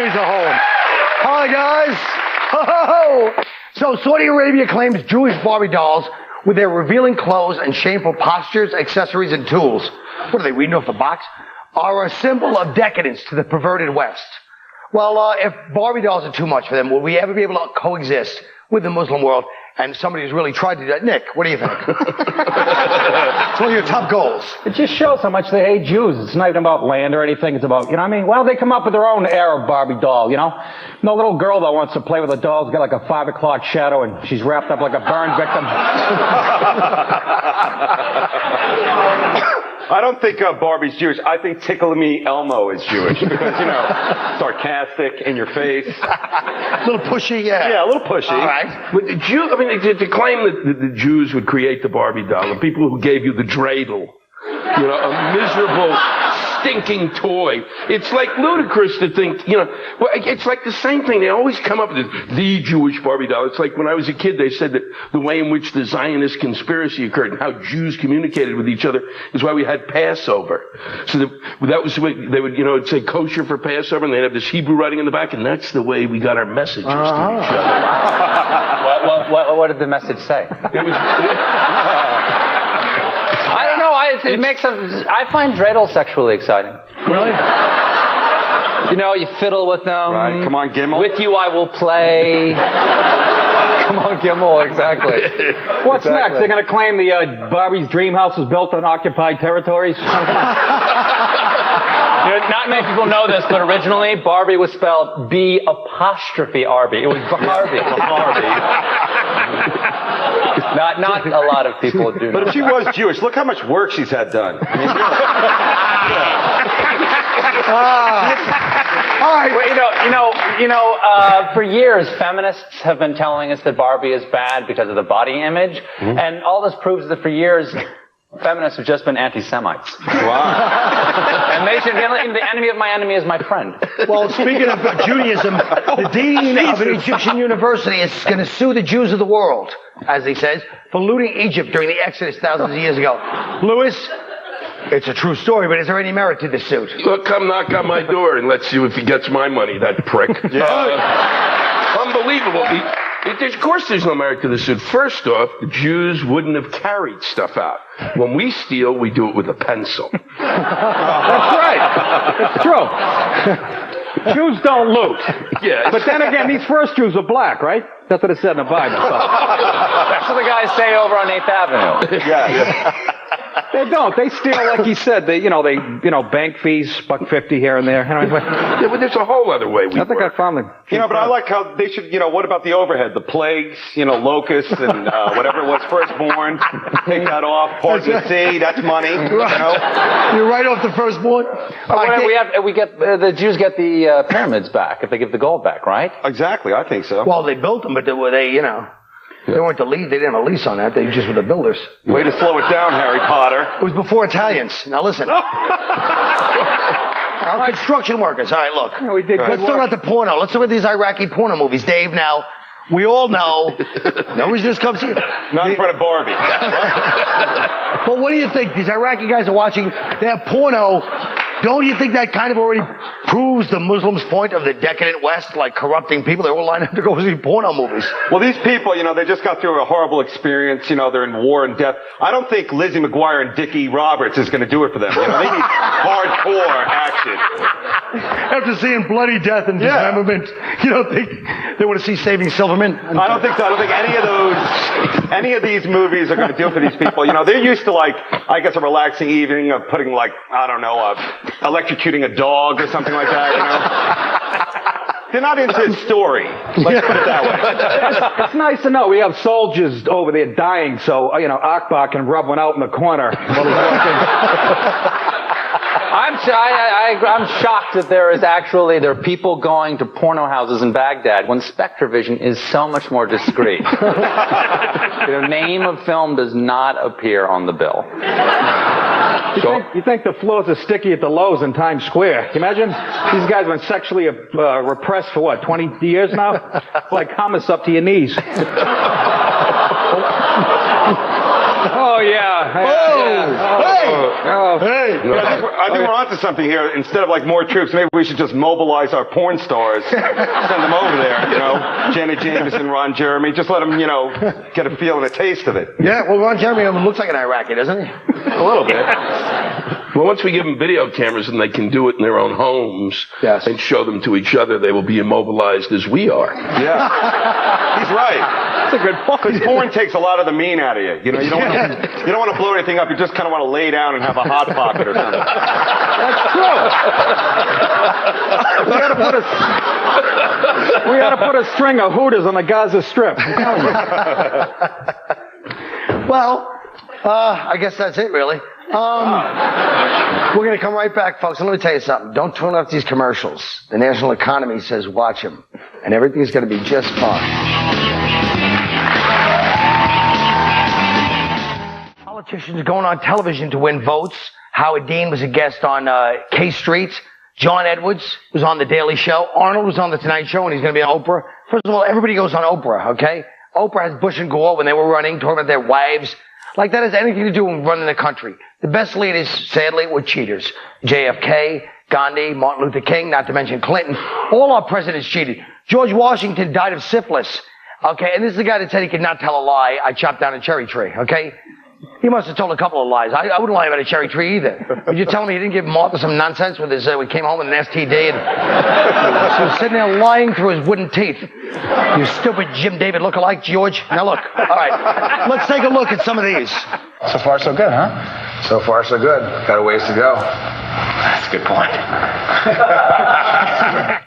He's a home. Hi, guys. Ho-ho-ho. So, Saudi Arabia claims Jewish Barbie dolls with their revealing clothes and shameful postures, accessories, and tools. What are they, reading off the box? Are a symbol of decadence to the perverted West. Well, if Barbie dolls are too much for them, will we ever be able to coexist with the Muslim world? And somebody who's really tried to do that. Nick, what do you think? It's one of your top goals. It just shows how much they hate Jews. It's not even about land or anything. It's about, you know what I mean? Well, they come up with their own Arab Barbie doll, you know? No little girl that wants to play with a doll's got like a 5 o'clock shadow and she's wrapped up like a burn victim. I don't think Barbie's Jewish. I think Tickle Me Elmo is Jewish because, you know, sarcastic, in your face. A little pushy, yeah. Yeah, a little pushy. All right. But the Jew, I mean, to claim that the Jews would create the Barbie doll, the people who gave you the dreidel, you know, a miserable, stinking toy. It's like ludicrous to think, you know, well, it's like the same thing. They always come up with the Jewish Barbie doll. It's like when I was a kid, they said that the way in which the Zionist conspiracy occurred and how Jews communicated with each other is why we had Passover. So that was the way they would, you know, it'd say kosher for Passover, and they'd have this Hebrew writing in the back, and that's the way we got our messages to each other. What did the message say? It was... I don't know. I find dreidel sexually exciting. Really? You know, you fiddle with them. Right. Come on, Gimel. With you, I will play. Come on, Gimel. Exactly. What's next? They're going to claim the Barbie's dream house was built on occupied territories? You know, not many people know this, but originally Barbie was spelled B''Arby. It was Barbie. Not a lot of people do know. But if she was Jewish, look how much work she's had done. I mean, All right. Well, for years, feminists have been telling us that Barbie is bad because of the body image, and all this proves that for years, feminists have just been anti-Semites. wow. And they should be the enemy of my enemy is my friend. Well, speaking of Judaism, the dean of an Egyptian university is going to sue the Jews of the world, as he says, for looting Egypt during the Exodus thousands of years ago. Louis, it's a true story, but is there any merit to this suit? Look, come knock on my door and let's see if he gets my money, that prick. Unbelievable. Of course there's no merit to this suit. First off, the Jews wouldn't have carried stuff out. When we steal, we do it with a pencil. That's right. It's true. Jews don't loot. Yeah. But then again, these first Jews were black, right? That's what it said in the Bible. So. That's what the guys say over on 8th Avenue. Yeah. They don't. They steal, like he said. They bank fees, $1.50 here and there. Yeah, but there's a whole other way we I think work. I found them. But I like how they should, what about the overhead? The plagues, locusts and whatever it was, firstborn. Take that off. Part of the sea, that's money. You're right off the firstborn. The Jews get the pyramids back if they give the gold back, right? Exactly, I think so. Well, they built them, but they weren't the lead. They didn't have a lease on that. They just were the builders. Way to slow it down, Harry Potter. It was before Italians. Now listen. Construction workers. All right, look. Yeah, we did Let's talk about the porno. Let's look at these Iraqi porno movies. Dave, now, we all know. No reason this comes here. Not in front of Barbie. But what do you think? These Iraqi guys are watching. They have porno. Don't you think that kind of already proves the Muslims' point of the decadent West, like corrupting people? They all line up to go see porno movies. Well, these people, they just got through a horrible experience. They're in war and death. I don't think Lizzie McGuire and Dickie Roberts is going to do it for them. They need hardcore action. After seeing bloody death and dismemberment, you don't think they want to see Saving Silverman? I don't think so. I don't think any of these movies are going to do it for these people. They're used to a relaxing evening of putting electrocuting a dog or something like that, They're not into his story. Let's put it that way. It's nice to know we have soldiers over there dying, so, Akbar can rub one out in the corner while he's watching. I'm shocked that there are people going to porno houses in Baghdad when Spectrovision is so much more discreet. The name of film does not appear on the bill. You think the floors are sticky at the Lowe's in Times Square? Can you imagine? These guys have been sexually repressed for 20 years now? Like hummus up to your knees. Oh, Oh, yeah. Hey! I think we're onto something here. Instead of like more troops, maybe we should just mobilize our porn stars. Send them over there, you know. Janet Jameson, Ron Jeremy. Just let them, you know, get a feel and a taste of it. Yeah, well, Ron Jeremy looks like an Iraqi, doesn't he? A little bit. Well, once we give them video cameras and they can do it in their own homes and show them to each other, they will be immobilized as we are. Yeah. He's right. That's a good point. Because porn takes a lot of the mean out of you. You know, you don't want to blow anything up. You just kind of want to lay down and have a hot pocket or something. That's true. we gotta put a string of Hooters on the Gaza Strip. I'm telling you. Well, I guess that's it, really. We're going to come right back, folks. And let me tell you something. Don't turn off these commercials. The national economy says watch them. And everything's going to be just fine. Politicians going on television to win votes. Howard Dean was a guest on K Street. John Edwards was on The Daily Show. Arnold was on The Tonight Show, and he's going to be on Oprah. First of all, everybody goes on Oprah, okay? Oprah has Bush and Gore when they were running, talking about their wives. Like that has anything to do with running the country. The best leaders, sadly, were cheaters. JFK, Gandhi, Martin Luther King, not to mention Clinton. All our presidents cheated. George Washington died of syphilis. Okay, and this is the guy that said he could not tell a lie. I chopped down a cherry tree, okay? He must have told a couple of lies. I wouldn't lie about a cherry tree either. But you're telling me he didn't give Martha some nonsense with his, we came home with an STD and she was sitting there lying through his wooden teeth. You stupid Jim David lookalike, George. Now look, all right, let's take a look at some of these. So far, so good, huh? So far, so good. Got a ways to go. That's a good point.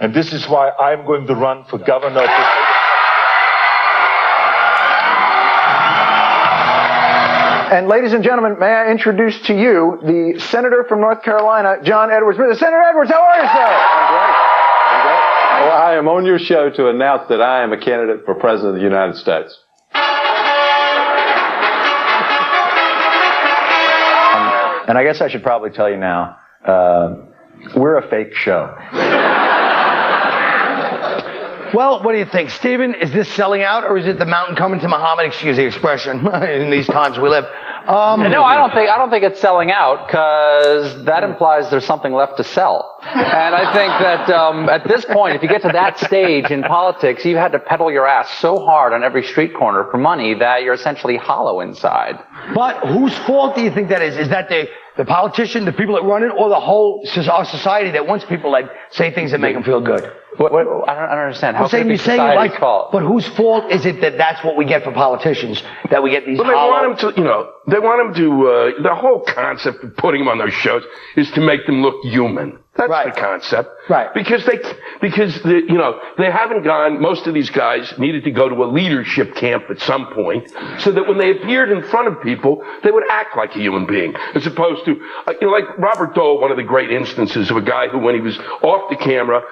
And this is why I'm going to run for governor of the state. And ladies and gentlemen, may I introduce to you the senator from North Carolina, John Edwards. Senator Edwards, how are you, sir? I'm great. Well, I am on your show to announce that I am a candidate for President of the United States. And I guess I should probably tell you now, we're a fake show. Well, what do you think, Stephen? Is this selling out, or is it the mountain coming to Muhammad? Excuse the expression in these times we live. No, I don't think it's selling out, because that implies there's something left to sell. And I think that at this point, if you get to that stage in politics, you've had to pedal your ass so hard on every street corner for money that you're essentially hollow inside. But whose fault do you think that is? Is that the politician, the people that run it, or the whole our society that wants people like say things that make them feel good? I don't understand. How I'm saying could it be society's fault? But whose fault is it that that's what we get for politicians? That we get these Well, they want them to, they want them to, the whole concept of putting them on those shows is to make them look human. That's Right. the concept. Right. Because they haven't gone, most of these guys needed to go to a leadership camp at some point so that when they appeared in front of people, they would act like a human being. As opposed to, like Robert Dole, one of the great instances of a guy who, when he was off the camera,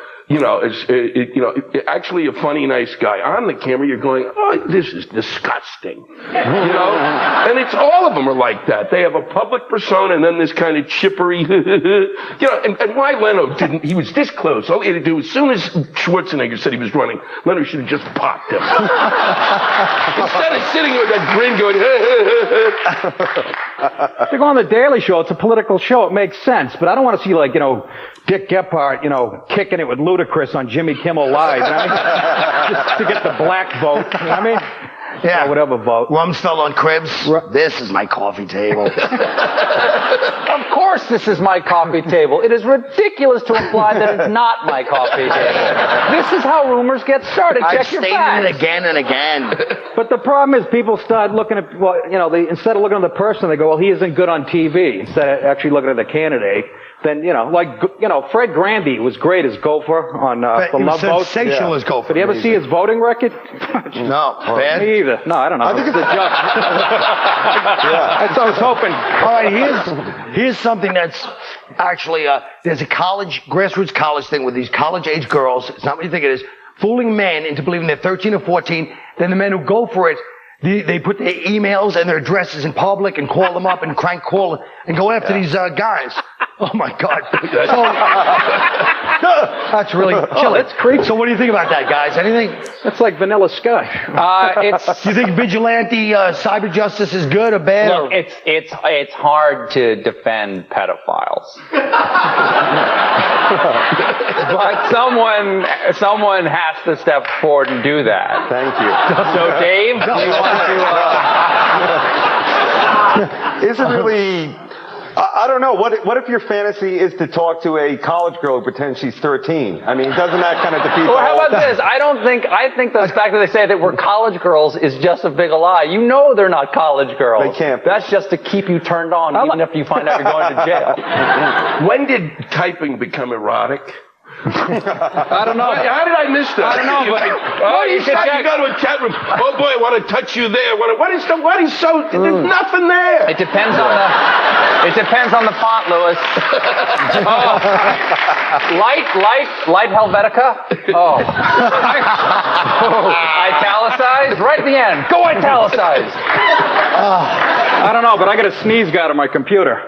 actually a funny, nice guy. On the camera, you're going, oh, this is disgusting. And it's all of them are like that. They have a public persona and then this kind of chippery, and why Leno didn't, he was this close. All he had to do, as soon as Schwarzenegger said he was running, Leno should have just popped him. Instead of sitting with that grin going, To go on The Daily Show, it's a political show. It makes sense. But I don't want to see, Dick Gephardt, kicking it with Ludacris on Jimmy Kimmel Live. Just to get the black vote. You know what I mean? Yeah. Or whatever vote. Rumsfeld on Cribs. This is my coffee table. Of course this is my coffee table. It is ridiculous to imply that it's not my coffee table. This is how rumors get started. I've Check your stated facts. it again and again. But the problem is people start looking at, instead of looking at the person, they go, well, he isn't good on TV. Instead of actually looking at the candidate. Then, Fred Grandy was great as Gopher on the Love Boat. Sensational as Gopher. Did you ever see his voting record? No. Bad? Me either. No, I don't know. I think it's a joke. That's what I was hoping. All right, here's something that's actually, there's a grassroots college thing with these college-age girls. It's not what you think it is. Fooling men into believing they're 13 or 14. Then the men who go for it, they put their emails and their addresses in public and call them up and crank call and go after these guys. Oh my God. That's really chilly. That's creepy. So what do you think about that, guys? Anything? That's like vanilla sky. Do you think vigilante cyber justice is good or bad? Look, it's hard to defend pedophiles. But someone has to step forward and do that. Thank you. So Dave, do you want to Is it really... I don't know. What if your fantasy is to talk to a college girl who pretends she's 13? I mean, doesn't that kind of defeat Well, the how whole about this? I think the fact that they say that we're college girls is just a big lie. You know they're not college girls. They can't be. That's just to keep you turned on, even if you find out you're going to jail. When did typing become erotic? I don't know. How did I miss that? I don't know, but you go to a chat room. Oh boy, I want to touch you there. What is so? There's nothing there. It depends on the font, Louis. Light Helvetica. Oh. Italicized right at the end. Go italicized. I don't know, but I got a sneeze guard on my computer.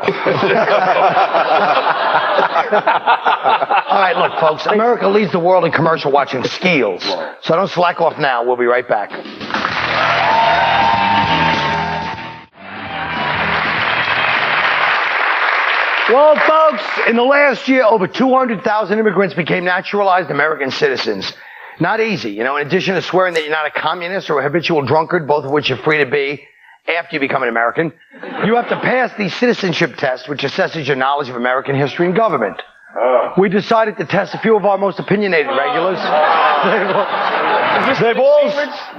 All right, look, folks. America leads the world in commercial watching skills. So don't slack off now. We'll be right back. Well, folks, in the last year, over 200,000 immigrants became naturalized American citizens. Not easy. You know, in addition to swearing that you're not a communist or a habitual drunkard, both of which you're free to be after you become an American, you have to pass the citizenship test, which assesses your knowledge of American history and government. We decided to test a few of our most opinionated regulars.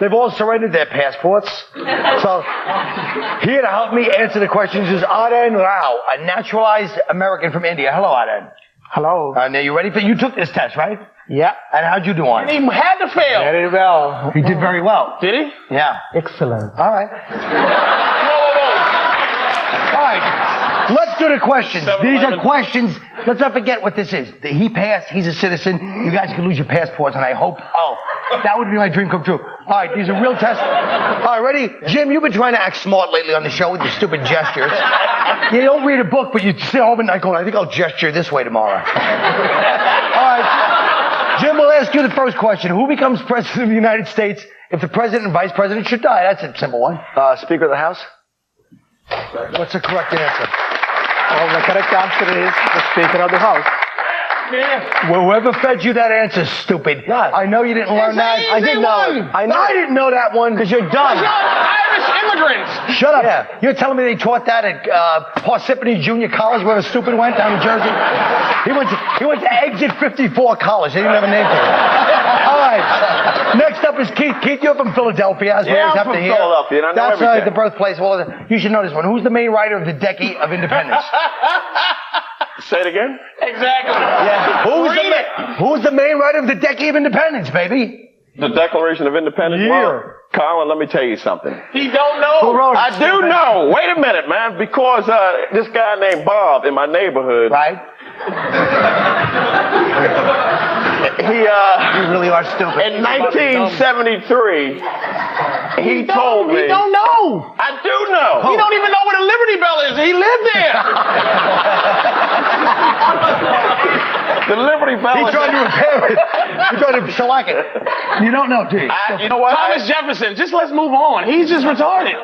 They've all surrendered their passports. So, here to help me answer the questions is Aden Rao, a naturalized American from India. Hello, Aden. Hello. Now, you ready for you took this test, right? Yeah. And how'd you do on it? He had to fail. Very well. He did very well. Did he? Yeah. Excellent. All right. All right. Let's do the questions. These are questions. Let's not forget what this is. He passed. He's a citizen. You guys can lose your passports, and I hope. Oh, that would be my dream come true. All right, these are real tests. All right, ready? Jim, you've been trying to act smart lately on the show with your stupid gestures. You don't read a book, but you sit home at night going, I think I'll gesture this way tomorrow. All right. Jim, we'll ask you the first question. Who becomes president of the United States if the president and vice president should die? That's a simple one. Speaker of the House? What's the correct answer? Well, the correct answer is the Speaker of the House. Well, whoever fed you that answer, stupid. I know you didn't learn that. I didn't know. I didn't know that one. Because you're dumb. Irish immigrants. Shut up. Yeah. You're telling me they taught that at Parsippany Junior College, where the stupid went down in Jersey? He went to Exit 54 College. They didn't have a name for it. All right. Next up is Keith. Keith, you're from Philadelphia, as we always have to hear. Philadelphia, and I know That's the birthplace of all of it. You should know this one. Who's the main writer of the Decade of Independence? Say it again. Exactly. Yeah. Who's the main writer of the Decade of Independence, baby? The Declaration of Independence. Yeah. Well, Colin, let me tell you something. He don't know. Who wrote it? I do know. Wait a minute, man. Because this guy named Bob in my neighborhood. Right? You really are stupid. In 1973, he told me. He don't know. I do know. He don't even know what a Liberty Bell is. He lived there. The Liberty Bell. He's trying to repair it. He's trying to shellac it. You don't know, do you? You know what? Thomas Jefferson. Just let's move on. He's just retarded.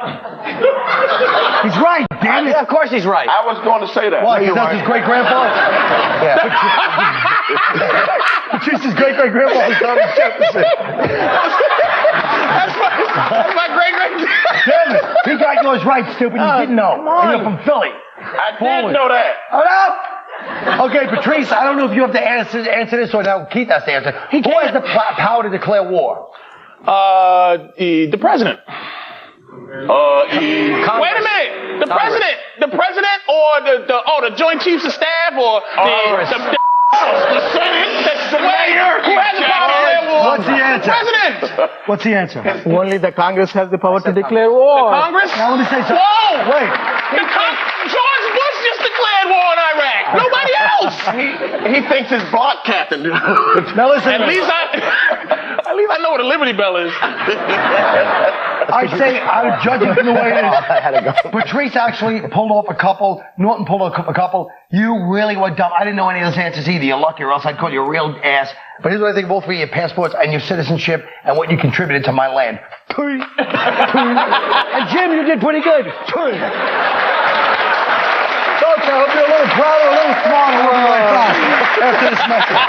He's right, damn it. Of course he's right. I was going to say that. Why? Because that's his great-grandfather? Yeah. Patrice's great-great-grandfather was Thomas Jefferson. That's my great-great. Damn it. He got yours right, stupid. You didn't know. And you're from Philly. I did know that. Hold up. Okay, Patrice, I don't know if you have to answer this or now Keith has to answer. Who has the power to declare war? The president. Wait a minute. The president, or the Joint Chiefs of Staff, or the Senate, the mayor. Who has the power to declare war? What's the answer? The president. What's the answer? Only the Congress has the power to declare war. The Congress? Now let me say something. Whoa! Wait. George Bush just declared war on Iraq. Nobody else. He thinks his block captain. Now listen. At least At least I know what a Liberty Bell is. I'd say, I would judge it from the way it is. Patrice actually pulled off a couple. Norton pulled off a couple. You really were dumb. I didn't know any of those answers either. You're lucky, or else I'd call you a real ass. But here's what I think both for your passports and your citizenship and what you contributed to my land. And Jim, you did pretty good. Folks, I hope you're a little prouder, a little smarter. We'll be right back after this message.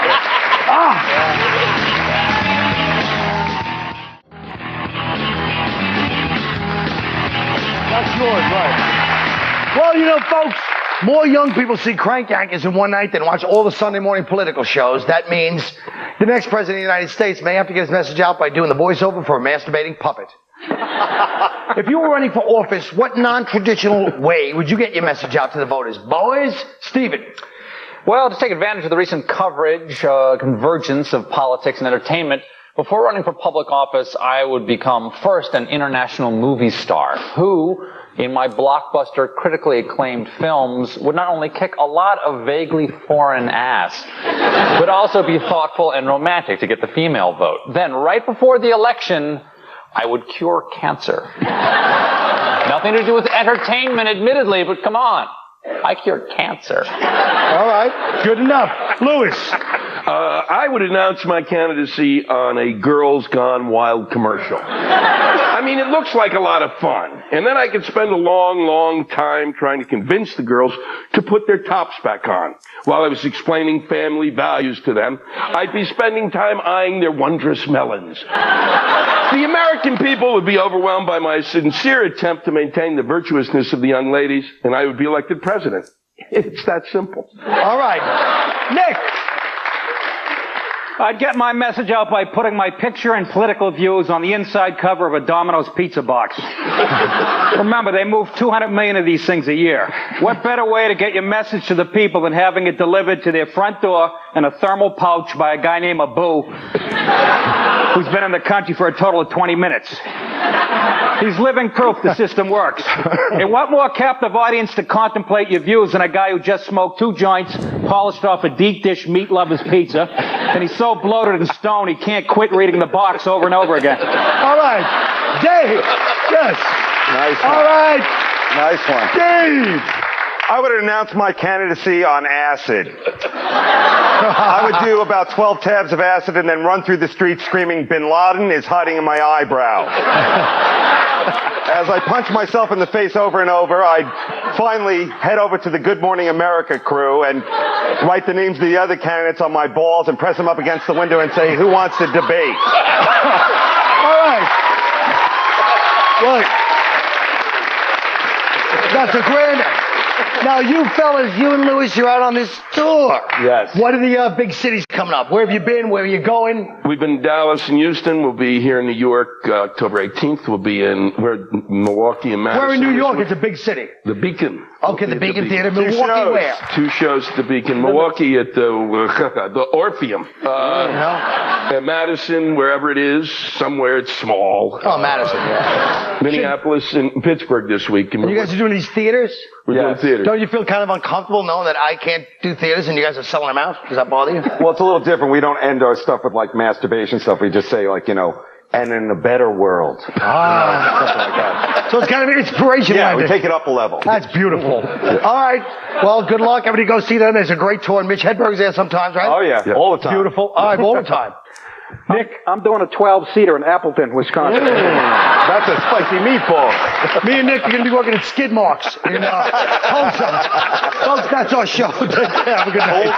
That's yours, right? Well, you know, folks, more young people see Crank Yankers in one night than watch all the Sunday morning political shows. That means the next president of the United States may have to get his message out by doing the voiceover for a masturbating puppet. If you were running for office, what non-traditional way would you get your message out to the voters? Boys? Stephen. Well, to take advantage of the recent coverage, convergence of politics and entertainment, before running for public office, I would become first an international movie star who, in my blockbuster, critically acclaimed films, would not only kick a lot of vaguely foreign ass, but also be thoughtful and romantic to get the female vote. Then, right before the election, I would cure cancer. Nothing to do with entertainment, admittedly, but come on. I cured cancer. All right, good enough. Lewis. I would announce my candidacy on a Girls Gone Wild commercial. I mean, it looks like a lot of fun. And then I could spend a long, long time trying to convince the girls to put their tops back on. While I was explaining family values to them, I'd be spending time eyeing their wondrous melons. The American people would be overwhelmed by my sincere attempt to maintain the virtuousness of the young ladies, and I would be elected president. It's that simple. All right. Nick. I'd get my message out by putting my picture and political views on the inside cover of a Domino's pizza box. Remember, they move 200 million of these things a year. What better way to get your message to the people than having it delivered to their front door in a thermal pouch by a guy named Abu, who's been in the country for a total of 20 minutes. He's living proof the system works. And what more captive audience to contemplate your views than a guy who just smoked 2 joints, polished off a deep dish meat lover's pizza, and he's so bloated and stoned he can't quit reading the box over and over again. All right. Dave. Yes. Nice one. All right. Nice one. Dave. I would announce my candidacy on acid. I would do about 12 tabs of acid and then run through the streets screaming, "Bin Laden is hiding in my eyebrow." As I punch myself in the face over and over, I'd finally head over to the Good Morning America crew and write the names of the other candidates on my balls and press them up against the window and say, "Who wants to debate?" All right. Look. That's a grand... Now, you fellas, you and Lewis, you're out on this tour. Yes. What are the big cities coming up? Where have you been? Where are you going? We've been in Dallas and Houston. We'll be here in New York October 18th. We're in Milwaukee and Madison. Where in New York? It's a big city. The Beacon. Okay, the Beacon Theater. Milwaukee where? 2 shows at the Beacon. Milwaukee at the Orpheum. And Madison, wherever it is, somewhere it's small. Oh, Madison, yeah. Minneapolis and Pittsburgh this week. And you guys are doing these theaters? We're doing theater. Don't you feel kind of uncomfortable knowing that I can't do theaters and you guys are selling them out? Does that bother you? Well, it's a little different. We don't end our stuff with like masturbation stuff. We just say like, and in a better world. Something like that. So it's kind of an inspiration. Yeah, we take it up a level. That's beautiful. All right. Well, good luck. Everybody go see them. There's a great tour. Mitch Hedberg's there sometimes, right? Oh, yeah. All the time. Beautiful. All right, all the time. Nick, I'm doing a 12-seater in Appleton, Wisconsin. That's a spicy meatball. Me and Nick are going to be working at Skid Marks in Tulsa. Folks, that's our show. Take care. Have a good night.